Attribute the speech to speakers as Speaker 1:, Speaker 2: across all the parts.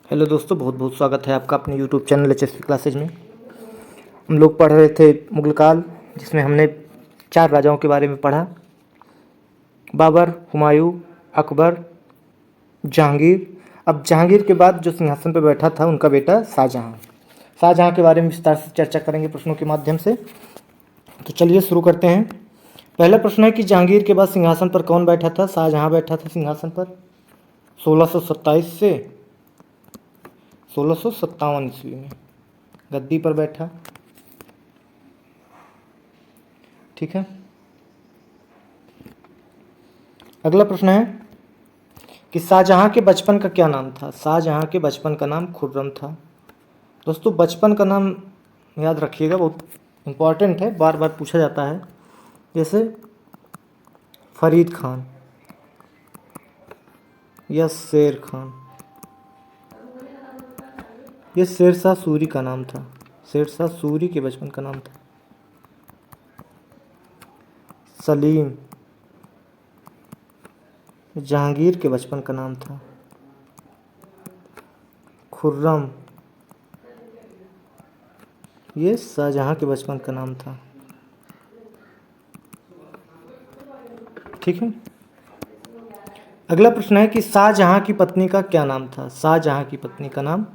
Speaker 1: Hello दोस्तों, बहुत बहुत स्वागत है आपका अपने यूट्यूब चैनल HSP क्लासेज में। हम लोग पढ़ रहे थे मुगल काल, जिसमें हमने 4 राजाओं के बारे में पढ़ा। बाबर, हुमायूं, अकबर, जहांगीर। अब जहांगीर के बाद जो सिंहासन पर बैठा था उनका बेटा शाहजहां। शाहजहां के बारे में विस्तार से चर्चा करेंगे प्रश्नों के माध्यम से। तो चलिए शुरू करते हैं। पहला प्रश्न है कि जहांगीर के बाद सिंहासन पर कौन बैठा था? शाहजहां बैठा था सिंहासन पर 1627 से 1657 ईस्वी में गद्दी पर बैठा। ठीक है। अगला प्रश्न है कि शाहजहां के बचपन का क्या नाम था? शाहजहां के बचपन का नाम खुर्रम था। दोस्तों, बचपन का नाम याद रखिएगा, बहुत इम्पॉर्टेंट है, बार बार पूछा जाता है। जैसे फरीद खान या शेर खान। ये शेरशाह सूरी का नाम था। शेरशाह सूरी के बचपन का नाम था। सलीम जहांगीर के बचपन का नाम था। खुर्रम ये शाहजहां के बचपन का नाम था। ठीक है। अगला प्रश्न है कि शाहजहां की पत्नी का क्या नाम था? शाहजहां की पत्नी का नाम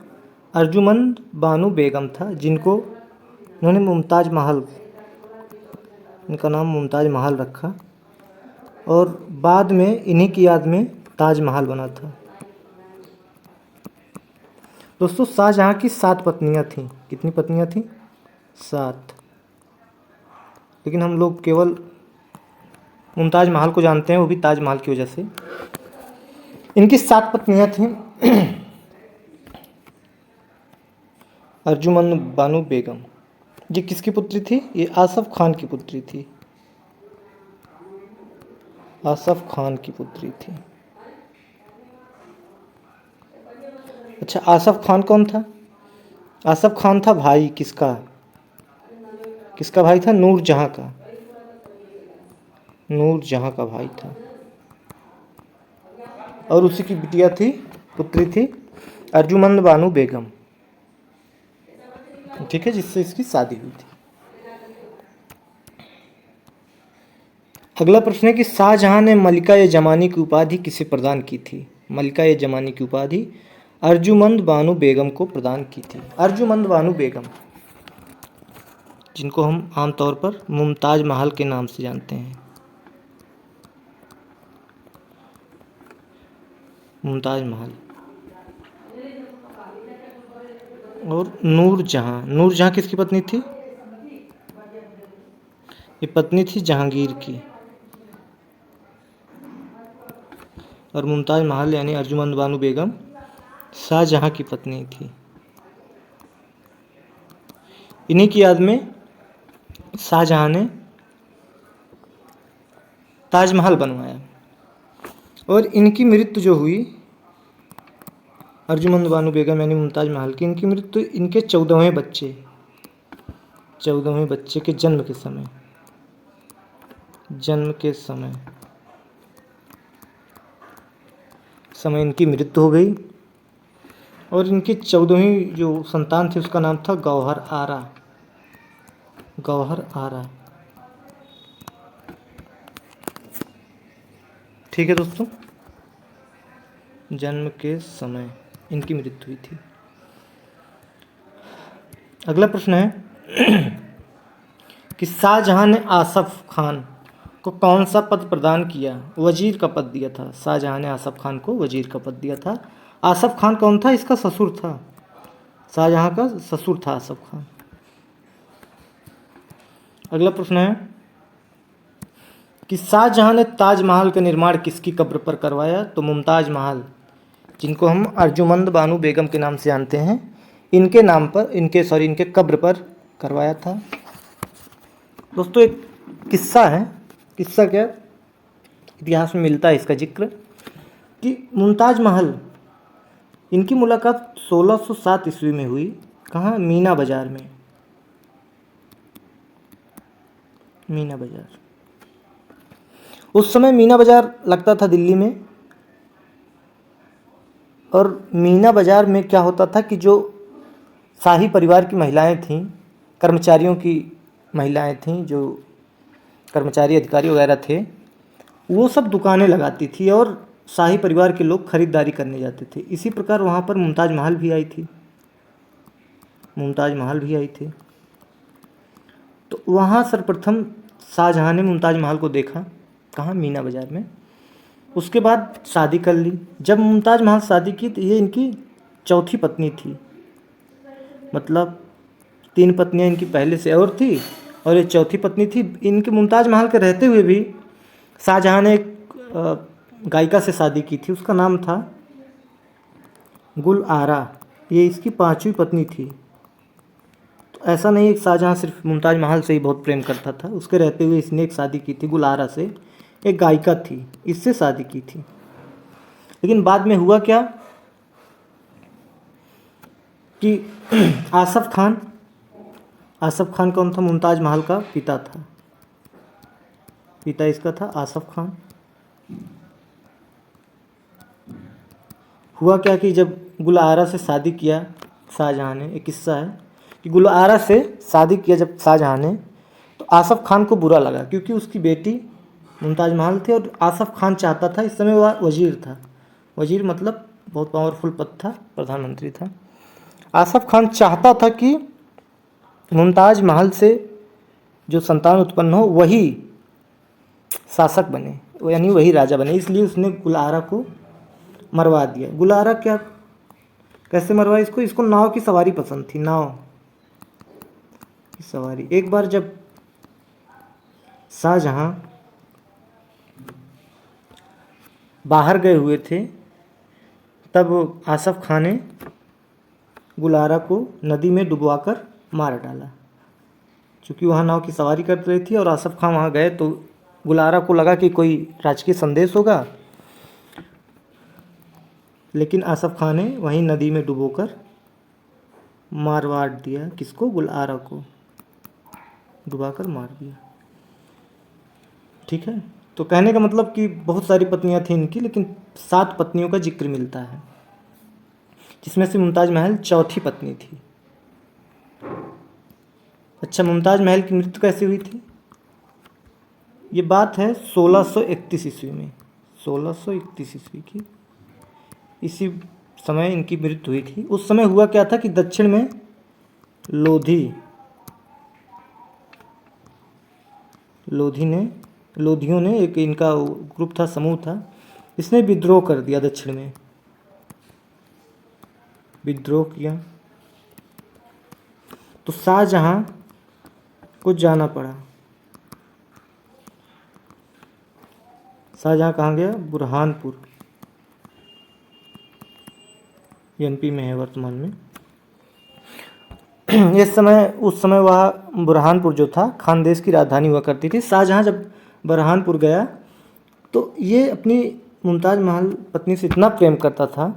Speaker 1: अर्जुमंद बानो बेगम था, जिनको उन्होंने मुमताज महल, इनका नाम मुमताज महल रखा और बाद में इन्हीं की याद में ताजमहल बना था। दोस्तों, शाहजहां की 7 पत्नियां थीं। कितनी पत्नियां थीं? 7। लेकिन हम लोग केवल मुमताज महल को जानते हैं, वो भी ताजमहल की वजह से। इनकी 7 पत्नियां थीं। अर्जुमंद बानो बेगम, ये किसकी पुत्री थी? ये आसफ खान की पुत्री थी। आसफ खान की पुत्री थी। अच्छा, आसफ खान कौन था? आसफ खान था भाई किसका? किसका भाई था? नूरजहां का। नूरजहां का भाई था। और उसी की बिटिया थी, पुत्री थी अर्जुमंद बानो बेगम। ठीक है, जिससे इसकी शादी हुई थी। अगला प्रश्न है कि शाहजहां ने मलिका ए जमानी की उपाधि किसे प्रदान की थी? मलिका ए जमानी की उपाधि अर्जुमंद बानो बेगम को प्रदान की थी। अर्जुमंद बानो बेगम, जिनको हम आमतौर पर मुमताज महल के नाम से जानते हैं। मुमताज महल। और नूरजहां, नूरजहां किसकी पत्नी थी? ये पत्नी थी जहांगीर की। और मुमताज महल यानी अर्जुमंद बानो बेगम शाहजहां की पत्नी थी। इन्हीं की याद में शाहजहां ने ताजमहल बनवाया। और इनकी मृत्यु जो हुई, अर्जुमंद बानो बेगम यानी मुमताज महल की, इनकी मृत्यु इनके 14वें बच्चे के जन्म के समय इनकी मृत्यु हो गई। और इनकी 14वीं जो संतान थी उसका नाम था गौहर आरा। गौहर आरा। ठीक है दोस्तों, जन्म के समय इनकी मृत्यु हुई थी। अगला प्रश्न है कि शाहजहां ने आसफ खान को कौन सा पद प्रदान किया? वजीर का पद दिया था। शाहजहां ने आसफ खान को वजीर का पद दिया था। आसफ खान कौन था? इसका ससुर था। शाहजहां का ससुर था आसफ खान। अगला प्रश्न है कि शाहजहां ने ताजमहल का निर्माण किसकी कब्र पर करवाया? तो मुमताज महल, जिनको हम अर्जुमंद बानो बेगम के नाम से जानते हैं, इनके नाम पर, इनके कब्र पर करवाया था। दोस्तों, एक किस्सा है। किस्सा क्या? इतिहास में मिलता है इसका जिक्र कि मुमताज महल, इनकी मुलाकात 1607 ईस्वी में हुई। कहाँ? मीना बाजार में। मीना बाजार। उस समय मीना बाजार लगता था दिल्ली में। और मीना बाज़ार में क्या होता था कि जो शाही परिवार की महिलाएं थीं, कर्मचारियों की महिलाएं थीं, जो कर्मचारी अधिकारी वगैरह थे, वो सब दुकानें लगाती थी और शाही परिवार के लोग खरीदारी करने जाते थे। इसी प्रकार वहाँ पर मुमताज़ महल भी आई थी, मुमताज़ महल भी आई थी। तो वहाँ सर्वप्रथम शाहजहाँ ने मुमताज़ महल को देखा, कहाँ, मीना बाज़ार में। उसके बाद शादी कर ली। जब मुमताज़ महल शादी की तो ये इनकी चौथी पत्नी थी, मतलब 3 पत्नियाँ इनकी पहले से और थी और ये चौथी पत्नी थी। इनके मुमताज़ महल के रहते हुए भी शाहजहाँ ने एक गायिका से शादी की थी, उसका नाम था गुल आरा। ये इसकी 5वीं पत्नी थी। तो ऐसा नहीं है कि शाहजहाँ सिर्फ मुमताज़ महल से ही बहुत प्रेम करता था, उसके रहते हुए इसने एक शादी की थी गुल आरा से, एक गायिका थी, इससे शादी की थी। लेकिन बाद में हुआ क्या कि आसफ़ खान कौन था? मुमताज़ महल का पिता था, पिता इसका था आसफ़ खान। हुआ क्या कि जब गुल आरा से शादी किया शाहजहाँ ने, एक किस्सा है कि गुल आरा से शादी किया जब शाहजहाँ ने, तो आसफ़ खान को बुरा लगा, क्योंकि उसकी बेटी मुमताज़ महल थी और आसफ़ खान चाहता था, इस समय वह वज़ीर था, वज़ीर मतलब बहुत पावरफुल पद था, प्रधानमंत्री था। आसफ़ खान चाहता था कि मुमताज़ महल से जो संतान उत्पन्न हो वही शासक बने, यानी वही राजा बने। इसलिए उसने गुल आरा को मरवा दिया। गुल आरा क्या, कैसे मरवाया इसको? इसको नाव की सवारी पसंद थी, नाव की सवारी। एक बार जब शाहजहाँ बाहर गए हुए थे, तब आसफ़ खान ने गुल आरा को नदी में डुबवाकर मार डाला। चूँकि वहाँ नाव की सवारी कर रही थी और आसफ़ खान वहाँ गए, तो गुल आरा को लगा कि कोई राजकीय संदेश होगा, लेकिन आसफ़ खान ने वहीं नदी में डुबोकर मारवाड़ दिया। किसको? गुल आरा को डुबाकर मार दिया। ठीक है, तो कहने का मतलब कि बहुत सारी पत्नियां थीं इनकी, लेकिन 7 पत्नियों का जिक्र मिलता है, जिसमें से मुमताज़ महल चौथी पत्नी थी। अच्छा, मुमताज़ महल की मृत्यु कैसे हुई थी? ये बात है 1631 ईस्वी में, 1631 ईस्वी की, इसी समय इनकी मृत्यु हुई थी। उस समय हुआ क्या था कि दक्षिण में लोधियों ने एक इनका ग्रुप था, समूह था, इसने विद्रोह कर दिया, दक्षिण में विद्रोह किया। तो शाहजहाँ को जाना पड़ा। शाहजहाँ कहाँ गया? बुरहानपुर, एमपी में है वर्तमान में। उस समय वह बुरहानपुर जो था खानदेश की राजधानी हुआ करती थी। शाहजहाँ जब बुरहानपुर गया तो ये अपनी मुमताज़ महल पत्नी से इतना प्रेम करता था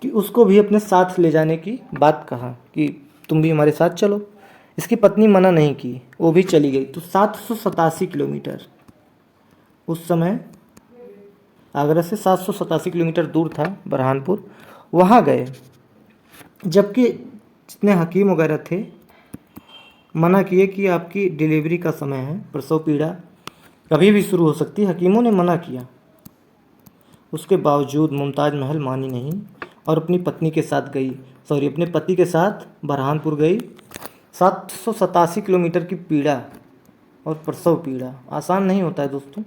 Speaker 1: कि उसको भी अपने साथ ले जाने की बात कहा कि तुम भी हमारे साथ चलो। इसकी पत्नी मना नहीं की, वो भी चली गई। तो 787 किलोमीटर, उस समय आगरा से 787 किलोमीटर दूर था बुरहानपुर, वहाँ गए। जबकि जितने हकीम वगैरह थे मना किए कि आपकी डिलीवरी का समय है, प्रसव पीड़ा कभी भी शुरू हो सकती है, हकीमों ने मना किया। उसके बावजूद मुमताज़ महल मानी नहीं और अपनी पत्नी के साथ गई, अपने पति के साथ बुरहानपुर गई। 787 किलोमीटर की पीड़ा और प्रसव पीड़ा आसान नहीं होता है दोस्तों।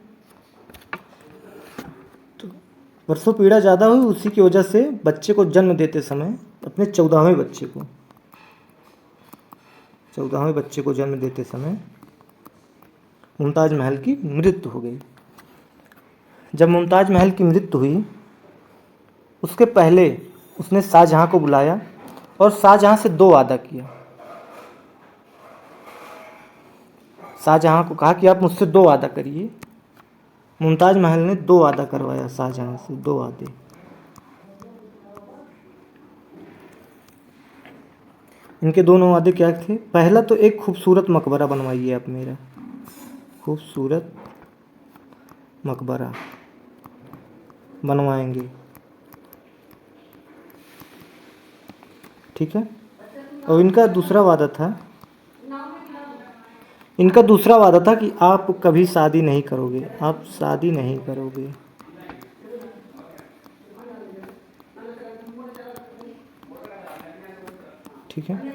Speaker 1: तो प्रसव पीड़ा ज़्यादा हुई, उसी की वजह से बच्चे को जन्म देते समय, अपने 14वें बच्चे को जन्म देते समय मुमताज़ महल की मृत्यु हो गई। जब मुमताज़ महल की मृत्यु हुई, उसके पहले उसने शाहजहाँ को बुलाया और शाहजहाँ से 2 वादा किया। शाहजहाँ को कहा कि आप मुझसे 2 वादा करिए। मुमताज़ महल ने 2 वादा करवाया शाहजहाँ से, 2 वादे। इनके दोनों वादे क्या थे? पहला तो एक खूबसूरत मकबरा बनवाइए आप मेरा, खूबसूरत मकबरा बनवाएंगे। ठीक है। और इनका दूसरा वादा था कि आप कभी शादी नहीं करोगे, आप शादी नहीं करोगे। ठीक है।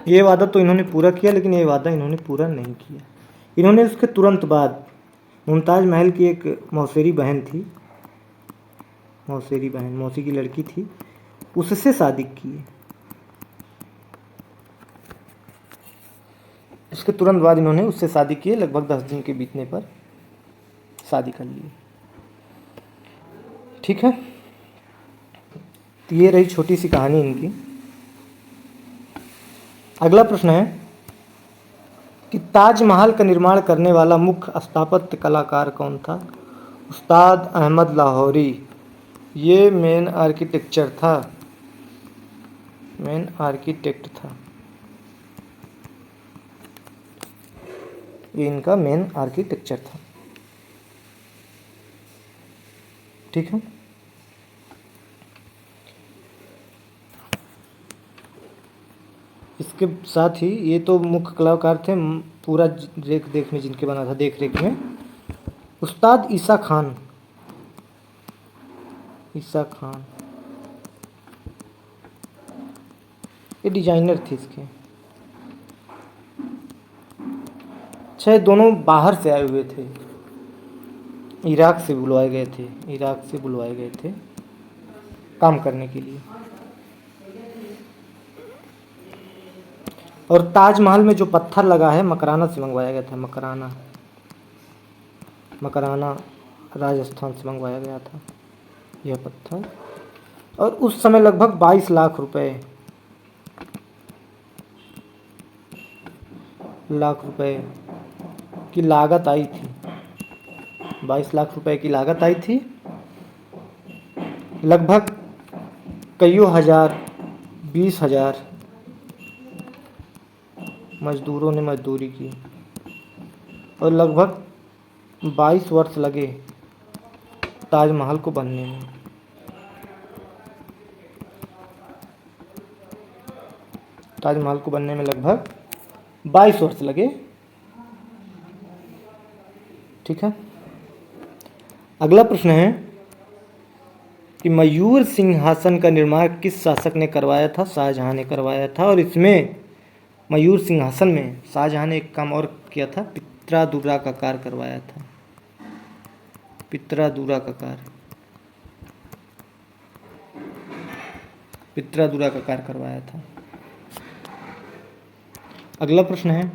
Speaker 1: ये वादा तो इन्होंने पूरा किया, लेकिन ये वादा इन्होंने पूरा नहीं किया। इन्होंने उसके तुरंत बाद मुमताज़ महल की एक मौसेरी बहन थी, मौसी की लड़की थी, उससे शादी की। उसके तुरंत बाद इन्होंने उससे शादी की, लगभग 10 दिन के बीतने पर शादी कर ली। ठीक है। तो ये रही छोटी सी कहानी इनकी। अगला प्रश्न है कि ताजमहल का निर्माण करने वाला मुख्य स्थापत्य कलाकार कौन था? उस्ताद अहमद लाहौरी, ये मेन आर्किटेक्ट था। ये इनका मेन आर्किटेक्चर था। ठीक है। इसके साथ ही ये तो मुख्य कलाकार थे, पूरा देख में जिनके बना था, देख रेख में उस्ताद ईसा खान ये डिजाइनर थे इसके। अच्छा, ये दोनों बाहर से आए हुए थे, इराक से बुलवाए गए थे काम करने के लिए। और ताजमहल में जो पत्थर लगा है मकराना से मंगवाया गया था, मकराना राजस्थान से मंगवाया गया था यह पत्थर। और उस समय लगभग 22 लाख रुपए की लागत आई थी। 22 लाख रुपए की लागत आई थी। लगभग कईयों हजार, 20,000 मजदूरों ने मजदूरी की और लगभग 22 वर्ष लगे ताजमहल को बनने में। लगभग 22 वर्ष लगे। ठीक है। अगला प्रश्न है कि मयूर सिंहासन का निर्माण किस शासक ने करवाया था? शाहजहां ने करवाया था। और इसमें मयूर सिंहासन में शाहजहां ने एक काम और किया था, पित्रादुरा का कार्य करवाया था। पित्रादुरा का कार्य करवाया था। अगला प्रश्न है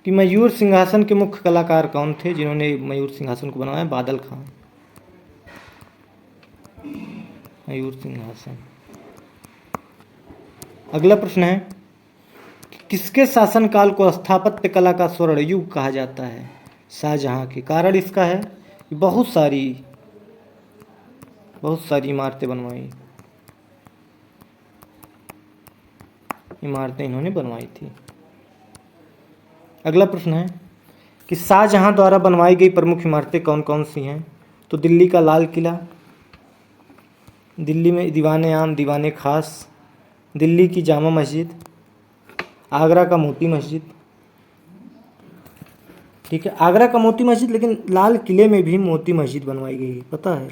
Speaker 1: कि मयूर सिंहासन के मुख्य कलाकार कौन थे जिन्होंने मयूर सिंहासन को बनाया? बादल खान। मयूर सिंहासन। अगला प्रश्न है कि किसके शासनकाल को स्थापत्य कला का स्वर्ण युग कहा जाता है? शाहजहां के। कारण इसका है कि बहुत सारी इमारतें इन्होंने बनवाई थी। अगला प्रश्न है कि शाहजहां द्वारा बनवाई गई प्रमुख इमारतें कौन कौन सी हैं? तो दिल्ली का लाल किला, दिल्ली में दीवाने आम, दीवाने खास, दिल्ली की जामा मस्जिद, आगरा का मोती मस्जिद। ठीक है, आगरा का मोती मस्जिद, लेकिन लाल किले में भी मोती मस्जिद बनवाई गई है, पता है?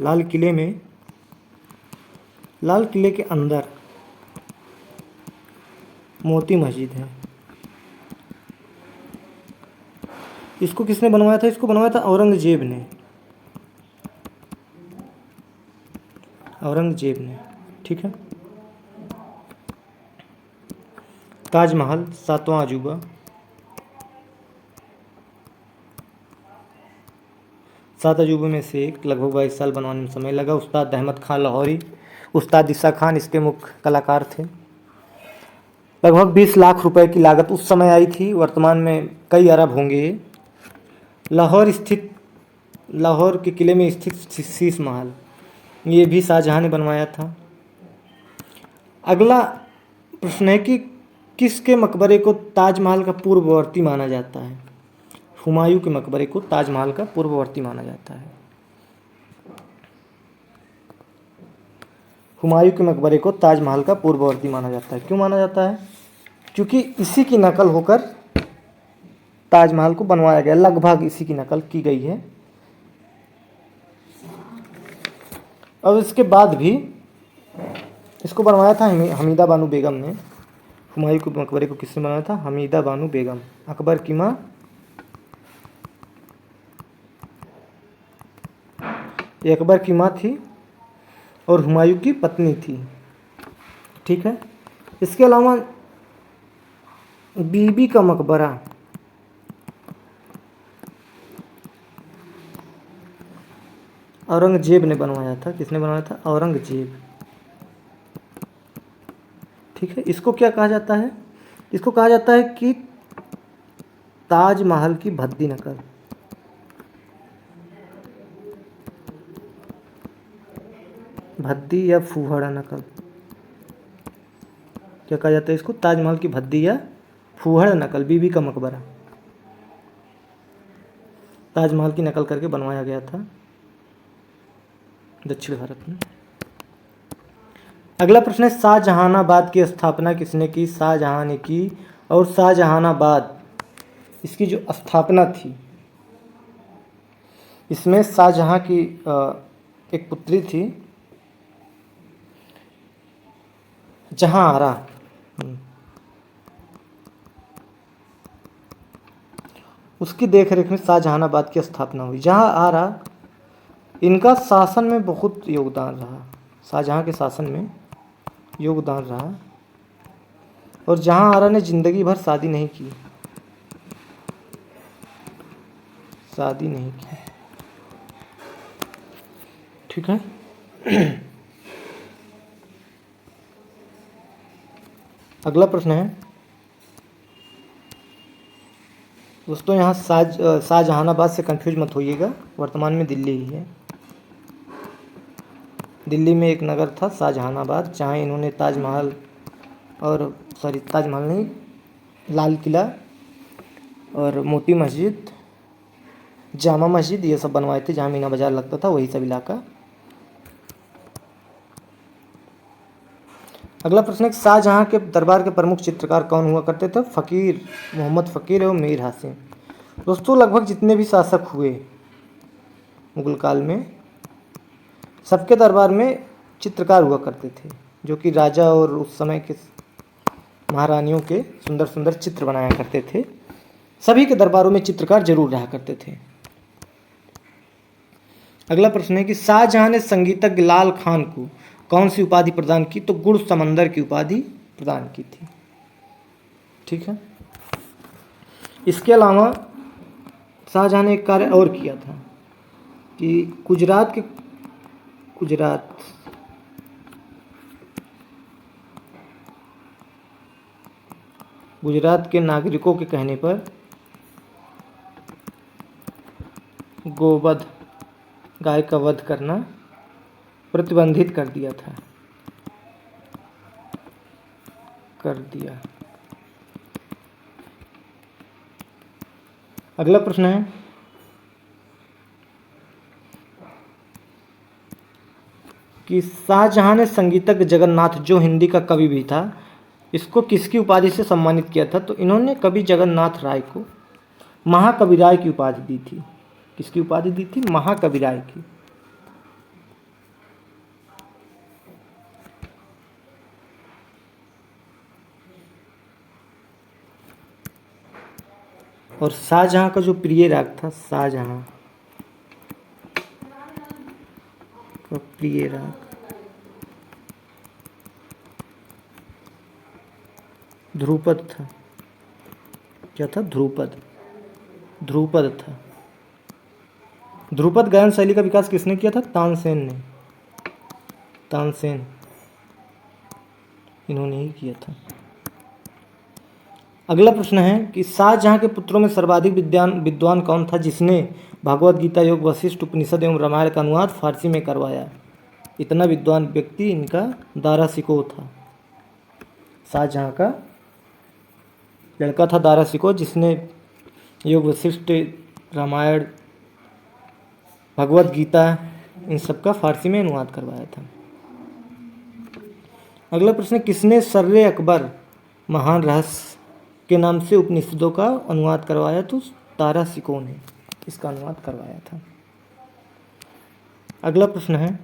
Speaker 1: लाल किले के अंदर मोती मस्जिद है। इसको किसने बनवाया था? इसको बनवाया था औरंगजेब ने। ठीक है। ताजमहल 7वां अजूबा। 7 अजूबे में से एक, लगभग 22 साल बनवाने में समय लगा। उस्ताद अहमद खान लाहौरी, उस्ताद ईसा खान इसके मुख्य कलाकार थे। लगभग 20 लाख रुपए की लागत उस समय आई थी, वर्तमान में कई अरब होंगे। लाहौर के किले में स्थित शीश महल, ये भी शाहजहां ने बनवाया था। अगला प्रश्न है कि किसके मकबरे को ताजमहल का पूर्ववर्ती माना जाता है? हुमायूं के मकबरे को ताजमहल का पूर्ववर्ती माना जाता है। हुमायूं के मकबरे को ताजमहल का पूर्ववर्ती माना जाता है। क्यों माना जाता है? क्योंकि इसी की नकल होकर ताजमहल को बनवाया गया, लगभग इसी की नकल की गई है। अब इसके बाद भी इसको बनवाया था हमीदा बानो बेगम ने। हुमायूं के मकबरे को किसने बनाया था? हमीदा बानो बेगम, अकबर की माँ। ये अकबर की माँ थी और हुमायूं की पत्नी थी। ठीक है। इसके अलावा बीबी का मकबरा औरंगजेब ने बनवाया था। किसने बनवाया था? औरंगजेब। ठीक है। इसको क्या कहा जाता है? इसको कहा जाता है कि ताजमहल की भद्दी नकल। भद्दी या फूहड़ नकल, क्या कहा जाता है इसको? ताजमहल की भद्दी या फूहड़ नकल। बीबी का मकबरा ताजमहल की नकल करके बनवाया गया था दक्षिण भारत में। अगला प्रश्न है, शाहजहानाबाद की स्थापना किसने की? शाहजहां ने की। और शाहजहानाबाद, इसकी जो स्थापना थी, इसमें शाहजहां की एक पुत्री थी जहां आरा। उसकी देखरेख में शाहजहानाबाद की स्थापना हुई। जहां आरा, इनका शासन में बहुत योगदान रहा, शाहजहां के शासन में योगदान रहा। और जहां आरा ने जिंदगी भर शादी नहीं की, शादी नहीं की। ठीक है। अगला प्रश्न है दोस्तों, यहाँ शाहजहानाबाद से कंफ्यूज मत होइएगा, वर्तमान में दिल्ली ही है। दिल्ली में एक नगर था शाहजहानाबाद, जहाँ इन्होंने ताजमहल ताजमहल नहीं, लाल किला और मोती मस्जिद, जामा मस्जिद, ये सब बनवाए थे। जहाँ मीना बाजार लगता था, वही सब इलाका। अगला प्रश्न है, शाहजहां के दरबार के प्रमुख चित्रकार कौन हुआ करते थे? फ़कीर, मोहम्मद फ़कीर एवं मीर हासिम। दोस्तों, लगभग जितने भी शासक हुए मुगल काल में, सबके दरबार में चित्रकार हुआ करते थे, जो कि राजा और उस समय के महारानियों के सुंदर सुंदर चित्र बनाया करते थे। सभी के दरबारों में चित्रकार जरूर रहा करते थे। अगला प्रश्न है कि शाहजहां ने संगीतज्ञ लाल खान को कौन सी उपाधि प्रदान की? तो गुड़ समंदर की उपाधि प्रदान की थी। ठीक है। इसके अलावा शाहजहां ने एक कार्य और किया था कि गुजरात के नागरिकों के कहने पर गोवध, गाय का वध करना प्रतिबंधित कर दिया। अगला प्रश्न है कि शाहजहां ने संगीतज्ञ जगन्नाथ, जो हिंदी का कवि भी था, इसको किसकी उपाधि से सम्मानित किया था? तो इन्होंने कवि जगन्नाथ राय को महाकवि राय की उपाधि दी थी। किसकी उपाधि दी थी? महाकवि राय की। और शाहजहां का जो प्रिय राग था, शाहजहां का प्रिय राग ध्रुपद था। क्या था? ध्रुपद था। ध्रुपद गायन शैली का विकास किसने किया था? तानसेन ने। इन्होंने ही किया था। अगला प्रश्न है कि शाहजहां के पुत्रों में सर्वाधिक विद्वान कौन था, जिसने भगवद गीता, योग वशिष्ठ, उपनिषद एवं रामायण का अनुवाद फारसी में करवाया? इतना विद्वान व्यक्ति इनका दारा शिकोह था। शाहजहां का लड़का था दारा शिकोह, जिसने योग वशिष्ठ, रामायण, भगवद गीता, इन सब का फारसी में अनुवाद करवाया था। अगला प्रश्न, किसने सर्रे अकबर महान रहस्य के नाम से उपनिषदों का अनुवाद करवाया? तो तारा सिको ने इसका अनुवाद करवाया था। अगला प्रश्न है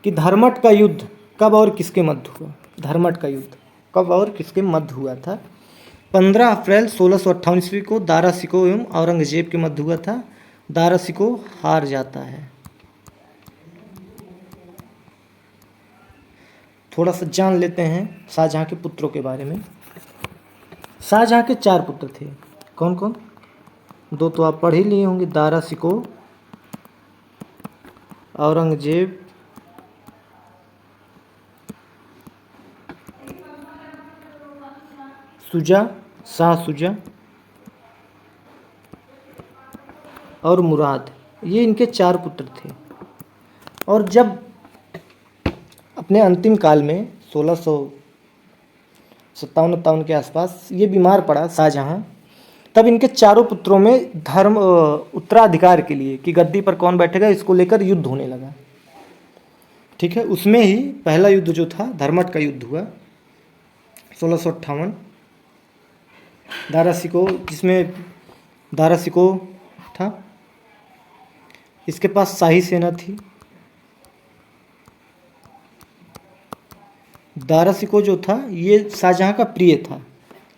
Speaker 1: कि धर्मट का युद्ध कब और किसके मध्य हुआ? धर्मट का युद्ध कब और किसके मध्य हुआ था? 15 अप्रैल 1658 ईस्वी को दारा सिको एवं औरंगजेब के मध्य हुआ था। दारा सिको हार जाता है। थोड़ा सा जान लेते हैं शाहजहां के पुत्रों के बारे में। शाहजहां के 4 पुत्र थे। कौन कौन? 2 तो आप पढ़ ही लिए होंगे, दारा सिको, औरंगजेब, शुजा, शाह शुजा और मुराद। ये इनके 4 पुत्र थे। और जब अपने अंतिम काल में 1657-58 के आसपास ये बीमार पड़ा शाहजहां, तब इनके चारों पुत्रों में धर्म उत्तराधिकार के लिए कि गद्दी पर कौन बैठेगा इसको लेकर युद्ध होने लगा। ठीक है, उसमें ही पहला युद्ध जो था धर्मट का युद्ध हुआ 1658। दारा सिको, जिसमें दारा सिको था, इसके पास शाही सेना थी। दारा सिको जो था ये शाहजहां का प्रिय था,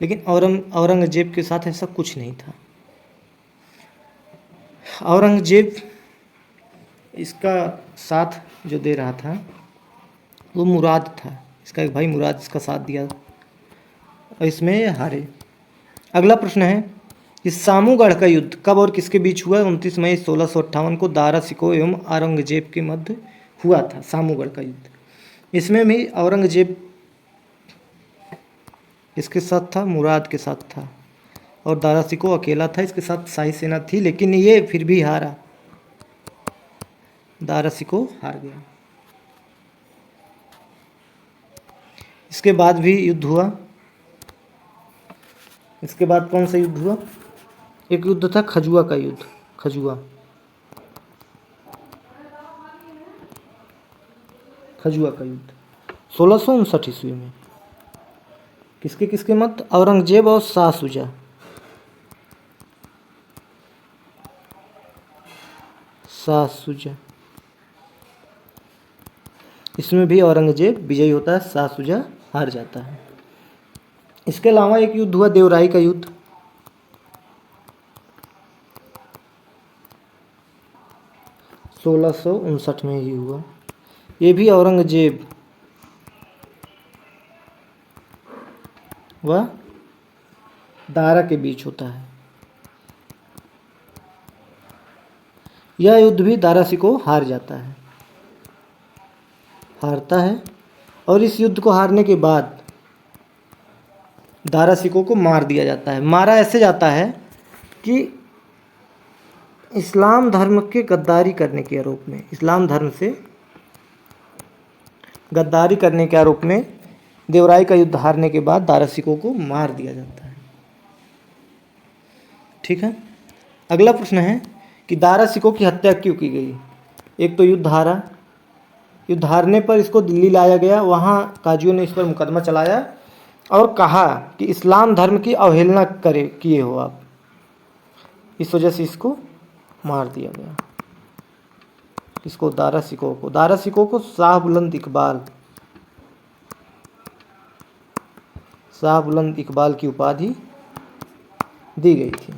Speaker 1: लेकिन औरंगजेब के साथ ऐसा कुछ नहीं था। औरंगजेब इसका साथ जो दे रहा था वो मुराद था, इसका एक भाई मुराद इसका साथ दिया और इसमें ये हारे। अगला प्रश्न है कि सामूगढ़ का युद्ध कब और किसके बीच हुआ? 29 मई 1658 को दारा सिको एवं औरंगजेब के मध्य हुआ था सामूगढ़ का युद्ध। इसमें भी औरंगजेब इसके साथ था, मुराद के साथ था और दारा सिको अकेला था, इसके साथ शाही सेना थी, लेकिन ये फिर भी हारा। दारा सिको हार गया। इसके बाद भी युद्ध हुआ। इसके बाद कौन सा युद्ध हुआ? एक युद्ध था खजुआ का युद्ध। खजुआ का युद्ध 1659 ईस्वी में। किसके किसके मत? औरंगजेब और शाह शुजा। शाह शुजा, इसमें भी औरंगजेब विजयी होता है, शाह शुजा हार जाता है। इसके अलावा एक युद्ध हुआ देवराई का युद्ध 1659 में ही हुआ। ये भी औरंगजेब व दारा के बीच होता है। यह युद्ध भी दारा सिको हारता है और इस युद्ध को हारने के बाद दारा सिको को मार दिया जाता है। मारा ऐसे जाता है कि इस्लाम धर्म के गद्दारी करने के आरोप में, इस्लाम धर्म से गद्दारी करने के आरोप में देवराई का युद्ध हारने के बाद दारा सिको को मार दिया जाता है। ठीक है, अगला प्रश्न है कि दारा सिको की हत्या क्यों की गई? एक तो युद्ध हारा, युद्ध हारने पर इसको दिल्ली लाया गया, वहाँ काजियों ने इस पर मुकदमा चलाया और कहा कि इस्लाम धर्म की अवहेलना किए हो आप, इस वजह से इसको मार दिया गया। इसको दारा सिको को शाह बुलंद इकबाल की उपाधि दी गई थी।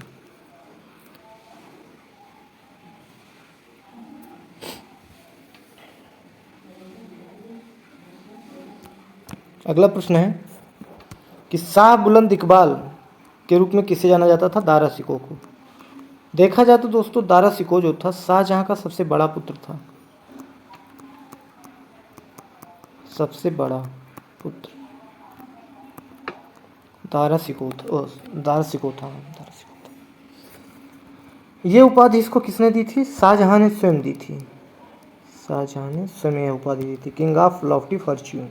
Speaker 1: अगला प्रश्न है कि शाह बुलंद इकबाल के रूप में किसे जाना जाता था? दारा सिको को। देखा जाए तो दोस्तों दारा सिको जो था शाहजहां का सबसे बड़ा पुत्र था, सबसे बड़ा पुत्र दारा सिको था। ये उपाधि इसको किसने दी थी? शाहजहां ने स्वयं दी थी। शाहजहां ने स्वयं यह उपाधि दी थी, किंग ऑफ लॉफ्टी फॉर्च्यून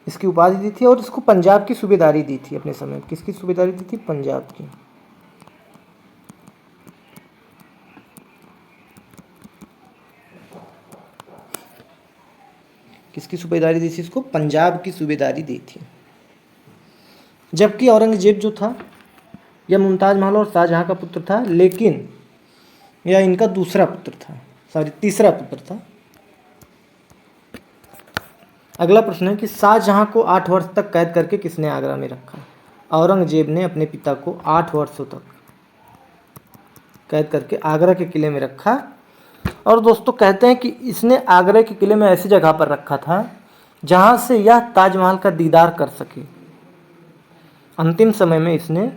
Speaker 1: इसकी उपाधि दी थी। और इसको पंजाब की सूबेदारी दी थी अपने समय। किसकी सूबेदारी दी थी? पंजाब की। किसकी सूबेदारी दी थी इसको? पंजाब की सूबेदारी दी थी। जबकि औरंगजेब जो था यह मुमताज़ महल और शाहजहाँ का पुत्र था, लेकिन यह इनका दूसरा पुत्र था, सॉरी तीसरा पुत्र था। अगला प्रश्न है कि शाहजहाँ को 8 वर्ष तक कैद करके किसने आगरा में रखा? औरंगजेब ने अपने पिता को 8 वर्षों तक कैद करके आगरा के किले में रखा। और दोस्तों कहते हैं कि इसने आगरा के किले में ऐसी जगह पर रखा था जहां से यह ताजमहल का दीदार कर सके। अंतिम समय में इसने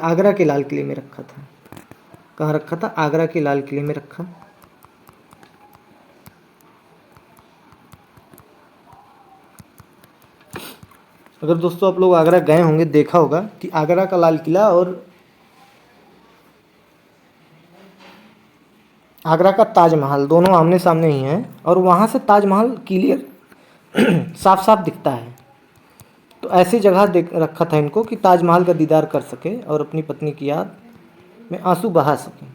Speaker 1: आगरा के लाल किले में रखा था। कहाँ रखा था? आगरा के लाल किले में रखा। अगर दोस्तों आप लोग आगरा गए होंगे, देखा होगा कि आगरा का लाल किला और आगरा का ताजमहल दोनों आमने सामने ही हैं, और वहाँ से ताजमहल क्लियर साफ साफ दिखता है। तो ऐसी जगह देख रखा था इनको कि ताजमहल का दीदार कर सके और अपनी पत्नी की याद में आंसू बहा सके,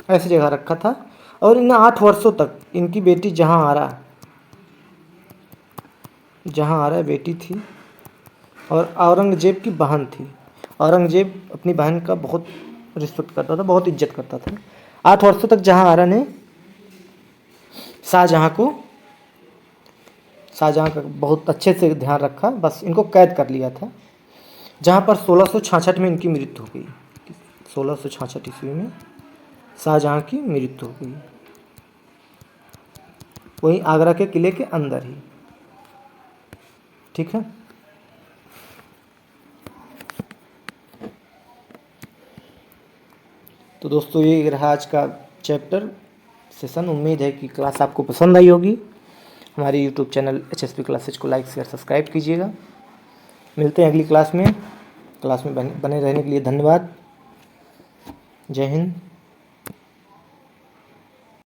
Speaker 1: ऐसी जगह रखा था। और इन 8 वर्षों तक इनकी बेटी जहाँ आ रहा बेटी थी, और औरंगजेब की बहन थी। औरंगजेब अपनी बहन का बहुत रिस्पेक्ट करता था, बहुत इज्जत करता था। 8 वर्षों तक जहाँ आरा ने शाहजहाँ का बहुत अच्छे से ध्यान रखा, बस इनको कैद कर लिया था। जहाँ पर 1666 में इनकी मृत्यु हो गई। 1666 ईस्वी में शाहजहाँ की मृत्यु हो गई, वहीं आगरा के किले के अंदर ही। ठीक है। तो दोस्तों ये रहा आज का चैप्टर सेशन। उम्मीद है कि क्लास आपको पसंद आई होगी। हमारे यूट्यूब चैनल HSP क्लासेज को लाइक शेयर सब्सक्राइब कीजिएगा। मिलते हैं अगली क्लास में। बने रहने के लिए धन्यवाद। जय हिंद।